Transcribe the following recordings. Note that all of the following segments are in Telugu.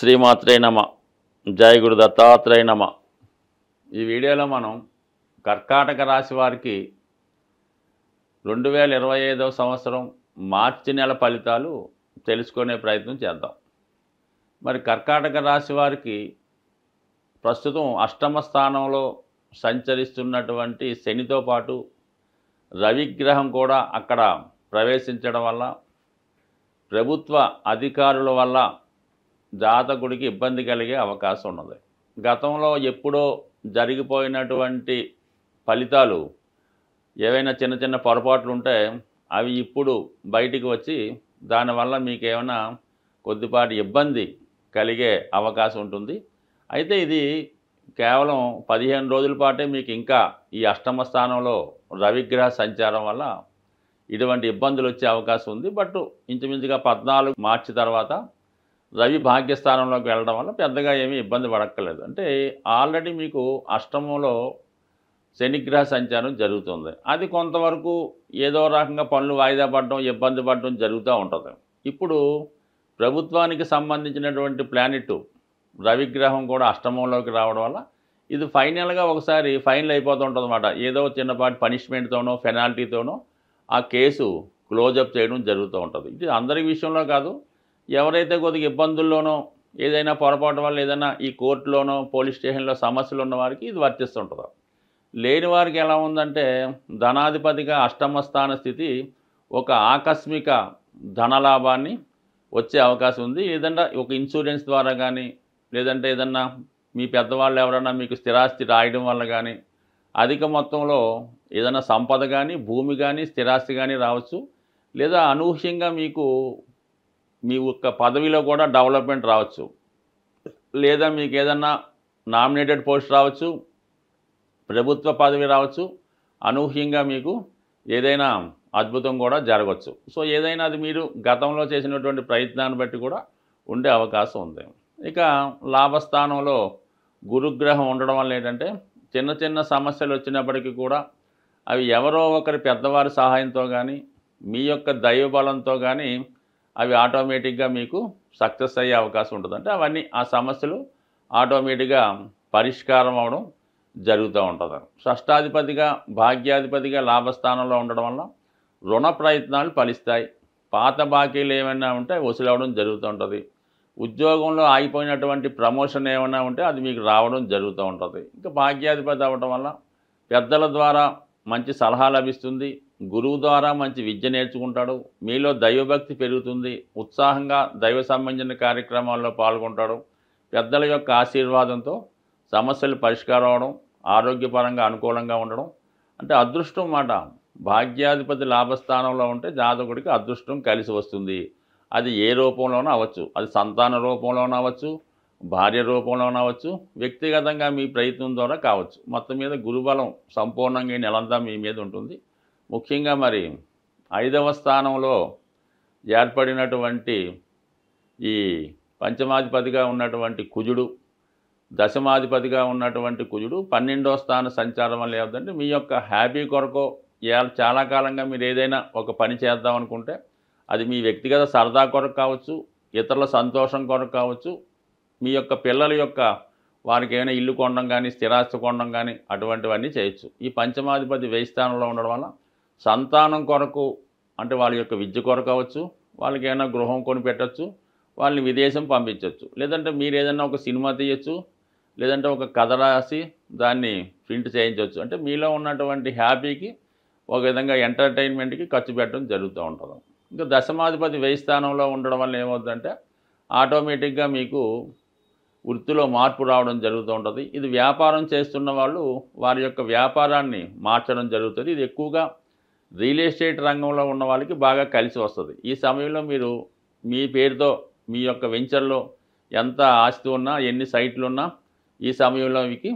శ్రీమాత్రే నమ. జై గురు దత్తాత్రేయ నమ. ఈ వీడియోలో మనం కర్కాటక రాశి వారికి 2025వ సంవత్సరం మార్చి నెల ఫలితాలు తెలుసుకునే ప్రయత్నం చేద్దాం. మరి కర్కాటక రాశి వారికి ప్రస్తుతం అష్టమ స్థానంలో సంచరిస్తున్నటువంటి శనితో పాటు రవిగ్రహం కూడా అక్కడ ప్రవేశించడం వల్ల ప్రభుత్వ అధికారుల వల్ల జాతకుడికి ఇబ్బంది కలిగే అవకాశం ఉన్నది. గతంలో ఎప్పుడో జరిగిపోయినటువంటి ఫలితాలు ఏవైనా చిన్న చిన్న పొరపాట్లు ఉంటే అవి ఇప్పుడు బయటికి వచ్చి దానివల్ల మీకు ఏమైనా కొద్దిపాటి ఇబ్బంది కలిగే అవకాశం ఉంటుంది. అయితే ఇది కేవలం 15 రోజుల పాటే మీకు ఇంకా ఈ అష్టమ స్థానంలో రవిగ్రహ సంచారం వల్ల ఇటువంటి ఇబ్బందులు వచ్చే అవకాశం ఉంది. బట్ ఇంచుమించుగా 14 మార్చి తర్వాత రవి భాగ్యస్థానంలోకి వెళ్ళడం వల్ల పెద్దగా ఏమీ ఇబ్బంది పడక్కర్లేదు. అంటే ఆల్రెడీ మీకు అష్టమంలో శనిగ్రహ సంచారం జరుగుతుంది. అది కొంతవరకు ఏదో రకంగా పనులు వాయిదా పడడం, ఇబ్బంది పడడం జరుగుతూ ఉంటుంది. ఇప్పుడు ప్రభుత్వానికి సంబంధించినటువంటి ప్లానెట్ రవిగ్రహం కూడా అష్టమంలోకి రావడం వల్ల ఇది ఫైనల్గా ఒకసారి ఫైనల్ అయిపోతూ ఉంటుంది అన్నమాట. ఏదో చిన్నపాటి పనిష్మెంట్తోనో పెనాల్టీతోనో ఆ కేసు క్లోజప్ చేయడం జరుగుతూ ఉంటుంది. ఇది అందరి విషయంలో కాదు, ఎవరైతే కొద్దిగా ఇబ్బందుల్లోనో ఏదైనా పొరపాటు వల్ల ఏదైనా ఈ కోర్టులోనో పోలీస్ స్టేషన్లో సమస్యలు ఉన్న వారికి ఇది వర్తిస్తుంటుంది. లేని వారికి ఎలా ఉందంటే ధనాధిపతిగా అష్టమ స్థాన స్థితి ఒక ఆకస్మిక ధనలాభాన్ని వచ్చే అవకాశం ఉంది. ఏదన్నా ఒక ఇన్సూరెన్స్ ద్వారా కానీ లేదంటే ఏదన్నా మీ పెద్దవాళ్ళు ఎవరైనా మీకు స్థిరాస్తి రాయడం వల్ల కానీ అధిక మొత్తంలో ఏదైనా సంపద కానీ భూమి కానీ స్థిరాస్తి కానీ రావచ్చు. లేదా అనూహ్యంగా మీకు మీ యొక్క పదవిలో కూడా డెవలప్మెంట్ రావచ్చు. లేదా మీకు ఏదన్నా నామినేటెడ్ పోస్ట్ రావచ్చు, ప్రభుత్వ పదవి రావచ్చు. అనూహ్యంగా మీకు ఏదైనా అద్భుతం కూడా జరగవచ్చు. సో ఏదైనా అది మీరు గతంలో చేసినటువంటి ప్రయత్నాన్ని బట్టి కూడా ఉండే అవకాశం ఉంది. ఇక లాభస్థానంలో గురుగ్రహం ఉండడం వల్ల ఏంటంటే చిన్న చిన్న సమస్యలు వచ్చినప్పటికీ కూడా అవి ఎవరో ఒకరి పెద్దవారి సహాయంతో కానీ మీ యొక్క దైవబలంతో కానీ అవి ఆటోమేటిక్గా మీకు సక్సెస్ అయ్యే అవకాశం ఉంటుంది. అంటే అవన్నీ ఆ సమస్యలు ఆటోమేటిక్గా పరిష్కారం అవడం జరుగుతూ ఉంటుంది. షష్టాధిపతిగా భాగ్యాధిపతిగా లాభస్థానంలో ఉండడం వల్ల రుణ ప్రయత్నాలు ఫలిస్తాయి. పాత బాకీలు ఏమైనా ఉంటే వసూలవడం జరుగుతూ ఉంటుంది. ఉద్యోగంలో ఆగిపోయినటువంటి ప్రమోషన్ ఏమైనా ఉంటే అది మీకు రావడం జరుగుతూ ఉంటుంది. ఇంకా భాగ్యాధిపతి అవ్వడం వల్ల పెద్దల ద్వారా మంచి సలహా లభిస్తుంది. గురువు ద్వారా మంచి విద్య నేర్చుకుంటాడు. మీలో దైవభక్తి పెరుగుతుంది. ఉత్సాహంగా దైవ సంబంధించిన కార్యక్రమాల్లో పాల్గొంటాడు. పెద్దల యొక్క ఆశీర్వాదంతో సమస్యలు పరిష్కారం అవడం, ఆరోగ్యపరంగా అనుకూలంగా ఉండడం అంటే అదృష్టం మాట. భాగ్యాధిపతి లాభస్థానంలో ఉంటే జాతకుడికి అదృష్టం కలిసి వస్తుంది. అది ఏ రూపంలోనూ అవ్వచ్చు. అది సంతాన రూపంలోనూ అవ్వచ్చు, భార్య రూపంలోనూ అవ్వచ్చు, వ్యక్తిగతంగా మీ ప్రయత్నం ద్వారా కావచ్చు. మొత్తం మీద గురుబలం సంపూర్ణంగా ఈ నెలంతా మీ మీద ఉంటుంది. ముఖ్యంగా మరి 5వ స్థానంలో ఏర్పడినటువంటి ఈ పంచమాధిపతిగా ఉన్నటువంటి కుజుడు, దశమాధిపతిగా ఉన్నటువంటి కుజుడు 12వ స్థాన సంచారం వల్ల ఏమిటంటే మీ యొక్క హ్యాపీ కొరకు చాలా కాలంగా మీరు ఏదైనా ఒక పని చేద్దాం అనుకుంటే అది మీ వ్యక్తిగత సరదా కొరకు కావచ్చు, ఇతరుల సంతోషం కొరకు కావచ్చు, మీ యొక్క పిల్లల యొక్క వారికి ఏమైనా ఇల్లు కొనడం కానీ స్థిరాస్తి కొనడం కానీ అటువంటివన్నీ చేయొచ్చు. ఈ పంచమాధిపతి వ్యయ స్థానంలో ఉండడం వల్ల సంతానం కొరకు అంటే వాళ్ళ యొక్క విద్య కొరకు కావచ్చు, వాళ్ళకి ఏమైనా గృహం కొని పెట్టచ్చు, వాళ్ళని విదేశం పంపించవచ్చు. లేదంటే మీరు ఏదైనా ఒక సినిమా తీయచ్చు, లేదంటే ఒక కథ రాసి దాన్ని ప్రింట్ చేయించవచ్చు. అంటే మీలో ఉన్నటువంటి హ్యాపీకి ఒక విధంగా ఎంటర్టైన్మెంట్కి ఖర్చు పెట్టడం జరుగుతూ ఉంటుంది. ఇంకా దశమాధిపతి వ్యయ స్థానంలో ఉండడం వల్ల ఏమవుతుందంటే ఆటోమేటిక్గా మీకు వృత్తిలో మార్పు రావడం జరుగుతూ ఉంటుంది. ఇది వ్యాపారం చేస్తున్న వాళ్ళు వారి యొక్క వ్యాపారాన్ని మార్చడం జరుగుతుంది. ఇది ఎక్కువగా రియల్ ఎస్టేట్ రంగంలో ఉన్న వాళ్ళకి బాగా కలిసి వస్తుంది. ఈ సమయంలో మీరు మీ పేరుతో మీ యొక్క వెంచర్లో ఎంత ఆస్తి ఉన్నా ఎన్ని సైట్లు ఉన్నా ఈ సమయంలో మీకు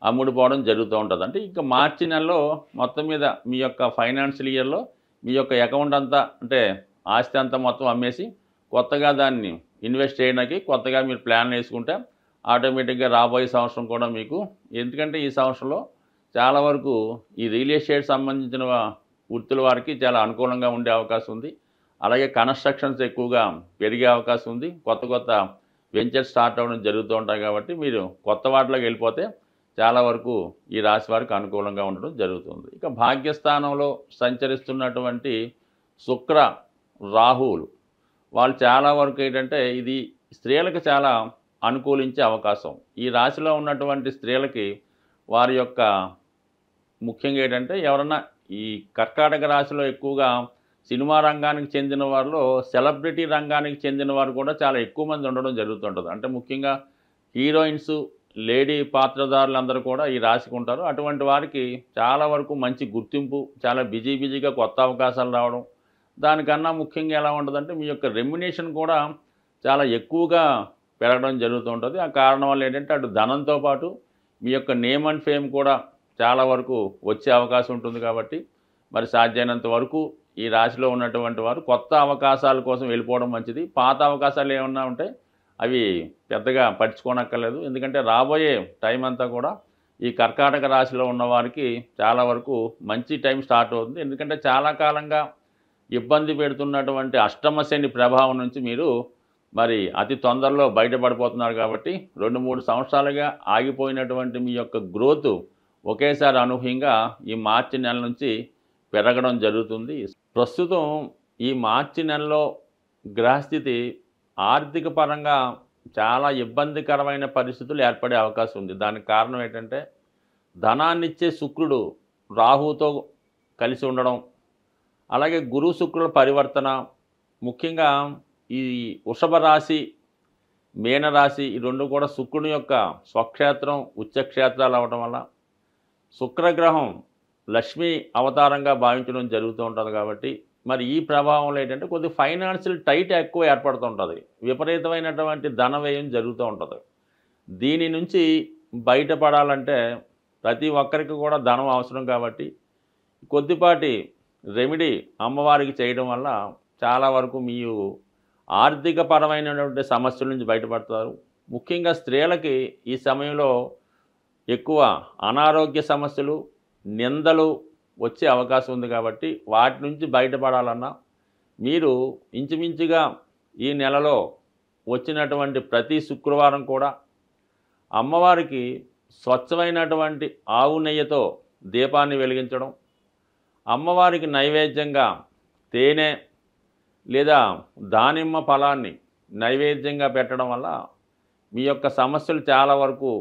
అమ్ముడుపోవడం జరుగుతూ ఉంటుంది. అంటే ఇంకా మార్చి నెలలో మొత్తం మీద మీ యొక్క ఫైనాన్షియల్ ఇయర్లో మీ యొక్క అకౌంట్ అంతా అంటే ఆస్తి అంతా మొత్తం అమ్మేసి కొత్తగా దాన్ని ఇన్వెస్ట్ చేయడానికి కొత్తగా మీరు ప్లాన్ వేసుకుంటే ఆటోమేటిక్గా రాబోయే సంవత్సరం కూడా మీకు, ఎందుకంటే ఈ సంవత్సరంలో చాలా వరకు ఈ రియల్ ఎస్టేట్ సంబంధించిన వృత్తుల వారికి చాలా అనుకూలంగా ఉండే అవకాశం ఉంది. అలాగే కన్స్ట్రక్షన్స్ ఎక్కువగా పెరిగే అవకాశం ఉంది. కొత్త కొత్త వెంచర్ స్టార్ట్ అవ్వడం జరుగుతూ ఉంటాయి కాబట్టి మీరు కొత్త వాటిలోకి వెళ్ళిపోతే చాలా వరకు ఈ రాశి వారికి అనుకూలంగా ఉండడం జరుగుతుంది. ఇక భాగ్యస్థానంలో సంచరిస్తున్నటువంటి శుక్ర రాహువులు వాళ్ళు చాలా వరకు ఏంటంటే ఇది స్త్రీలకు చాలా అనుకూలించే అవకాశం. ఈ రాశిలో ఉన్నటువంటి స్త్రీలకి వారి యొక్క ముఖ్యంగా ఏంటంటే ఎవరన్నా ఈ కర్కాటక రాశిలో ఎక్కువగా సినిమా రంగానికి చెందిన వారిలో సెలబ్రిటీ రంగానికి చెందిన వారు కూడా చాలా ఎక్కువ మంది ఉండడం జరుగుతుంటుంది. అంటే ముఖ్యంగా హీరోయిన్స్, లేడీ పాత్రధారులందరూ కూడా ఈ రాశికి ఉంటారు. అటువంటి వారికి చాలా వరకు మంచి గుర్తింపు, చాలా బిజీగా కొత్త అవకాశాలు రావడం, దానికన్నా ముఖ్యంగా ఎలా ఉంటుందంటే మీ యొక్క రెమ్యునేషన్ కూడా చాలా ఎక్కువగా పెరగడం జరుగుతూ ఉంటుంది. ఆ కారణం వల్ల ఏంటంటే అటు ధనంతో పాటు మీ యొక్క నేమ్ అండ్ ఫేమ్ కూడా చాలా వరకు వచ్చే అవకాశం ఉంటుంది. కాబట్టి మరి సాధ్యమైనంత వరకు ఈ రాశిలో ఉన్నటువంటి వారు కొత్త అవకాశాల కోసం వెళ్ళిపోవడం మంచిది. పాత అవకాశాలు ఏమన్నా ఉంటే అవి పెద్దగా పట్టించుకోనక్కర్లేదు. ఎందుకంటే రాబోయే టైం అంతా కూడా ఈ కర్కాటక రాశిలో ఉన్నవారికి చాలా వరకు మంచి టైం స్టార్ట్ అవుతుంది. ఎందుకంటే చాలా కాలంగా ఇబ్బంది పెడుతున్నటువంటి అష్టమ శని ప్రభావం నుంచి మీరు మరి అతి తొందరలో బయటపడిపోతున్నారు. కాబట్టి 2-3 సంవత్సరాలుగా ఆగిపోయినటువంటి మీ యొక్క గ్రోత్ ఒకేసారి అనూహ్యంగా ఈ మార్చి నెల నుంచి పెరగడం జరుగుతుంది. ప్రస్తుతం ఈ మార్చి నెలలో గ్రహస్థితి ఆర్థిక పరంగా చాలా ఇబ్బందికరమైన పరిస్థితులు ఏర్పడే అవకాశం ఉంది. దానికి కారణం ఏంటంటే ధనాన్నిచ్చే శుక్రుడు రాహుతో కలిసి ఉండడం, అలాగే గురు శుక్రుల పరివర్తన, ముఖ్యంగా ఈ వృషభ రాశి, మీనరాశి ఈ రెండు కూడా శుక్రుని యొక్క స్వక్షేత్రం, ఉచ్చక్షేత్రాలు అవ్వడం వల్ల శుక్రగ్రహం లక్ష్మీ అవతారంగా భావించడం జరుగుతూ ఉంటుంది. కాబట్టి మరి ఈ ప్రభావంలో ఏంటంటే కొద్దిగా ఫైనాన్షియల్ టైట్ ఎక్కువ ఏర్పడుతుంటుంది. విపరీతమైనటువంటి ధన వ్యయం జరుగుతూ ఉంటుంది. దీని నుంచి బయటపడాలంటే ప్రతి ఒక్కరికి కూడా ధనం అవసరం. కాబట్టి కొద్దిపాటి రెమెడీ అమ్మవారికి చేయడం వల్ల చాలా వరకు మీరు ఆర్థిక పరమైనటువంటి సమస్యల నుంచి బయటపడతారు. ముఖ్యంగా స్త్రీలకి ఈ సమయంలో ఎక్కువ అనారోగ్య సమస్యలు, నిందలు వచ్చే అవకాశం ఉంది. కాబట్టి వాటి నుంచి బయటపడాలన్నా మీరు ఇంచుమించుగా ఈ నెలలో వచ్చినటువంటి ప్రతి శుక్రవారం కూడా అమ్మవారికి స్వచ్ఛమైనటువంటి ఆవు నెయ్యితో దీపాన్ని వెలిగించడం, అమ్మవారికి నైవేద్యంగా తేనె లేదా దానిమ్మ ఫలాన్ని నైవేద్యంగా పెట్టడం వల్ల మీ యొక్క సమస్యలు చాలా వరకు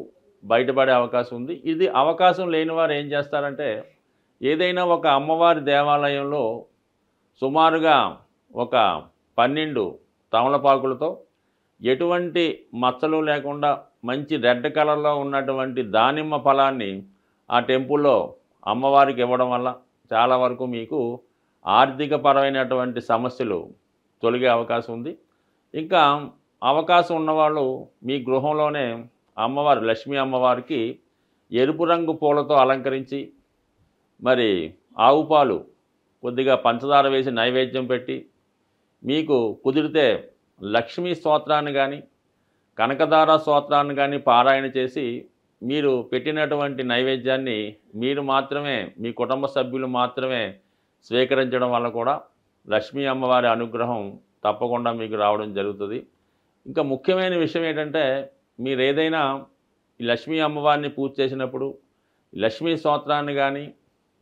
బయటపడే అవకాశం ఉంది. ఇది అవకాశం లేని వారు ఏం చేస్తారంటే ఏదైనా ఒక అమ్మవారి దేవాలయంలో సుమారుగా ఒక 12 తమలపాకులతో ఎటువంటి మచ్చలు లేకుండా మంచి రెడ్ కలర్లో ఉన్నటువంటి దానిమ్మ ఫలాన్ని ఆ టెంపుల్లో అమ్మవారికి ఇవ్వడం వల్ల చాలా వరకు మీకు ఆర్థిక పరమైనటువంటి సమస్యలు తొలగే అవకాశం ఉంది. ఇంకా అవకాశం ఉన్నవాళ్ళు మీ గృహంలోనే అమ్మవారు లక్ష్మీ అమ్మవారికి ఎరుపు రంగు పూలతో అలంకరించి మరి ఆవు పాలు కొద్దిగా పంచదార వేసి నైవేద్యం పెట్టి మీకు కుదిరితే లక్ష్మీ స్తోత్రాన్ని కానీ కనకదార స్తోత్రాన్ని కానీ పారాయణ చేసి మీరు పెట్టినటువంటి నైవేద్యాన్ని మీరు మాత్రమే, మీ కుటుంబ సభ్యులు మాత్రమే స్వీకరించడం వల్ల కూడా లక్ష్మీ అమ్మవారి అనుగ్రహం తప్పకుండా మీకు రావడం జరుగుతుంది. ఇంకా ముఖ్యమైన విషయం ఏంటంటే మీరు ఏదైనా ఈ లక్ష్మీ అమ్మవారిని పూజ చేసినప్పుడు లక్ష్మీ స్తోత్రాన్ని కానీ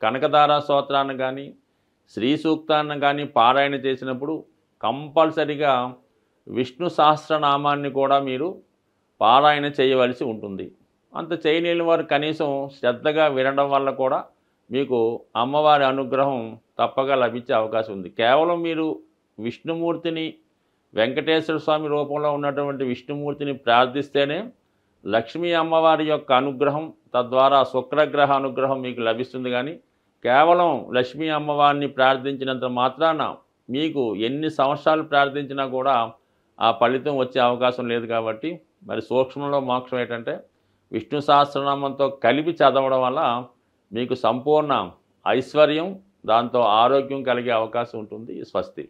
కనకదార స్తోత్రాన్ని కానీ శ్రీ సూక్తాన్ని కానీ పారాయణ చేసినప్పుడు కంపల్సరిగా విష్ణు సహస్రనామాన్ని కూడా మీరు పారాయణ చేయవలసి ఉంటుంది. అంత చేయలేని వారు కనీసం శ్రద్ధగా వినడం వల్ల కూడా మీకు అమ్మవారి అనుగ్రహం తప్పగా లభించే అవకాశం ఉంది. కేవలం మీరు విష్ణుమూర్తిని, వెంకటేశ్వర స్వామి రూపంలో ఉన్నటువంటి విష్ణుమూర్తిని ప్రార్థిస్తేనే లక్ష్మీ అమ్మవారి యొక్క అనుగ్రహం, తద్వారా శుక్రగ్రహ అనుగ్రహం మీకు లభిస్తుంది. కానీ కేవలం లక్ష్మీ అమ్మవారిని ప్రార్థించినంత మాత్రాన మీకు ఎన్ని సంవత్సరాలు ప్రార్థించినా కూడా ఆ ఫలితం వచ్చే అవకాశం లేదు. కాబట్టి మరి సూక్ష్మంలో మోక్షం ఏంటంటే విష్ణు సహస్రనామంతో కలిపి చదవడం వల్ల మీకు సంపూర్ణ ఐశ్వర్యం, దాంతో ఆరోగ్యం కలిగే అవకాశం ఉంటుంది. స్వస్తి.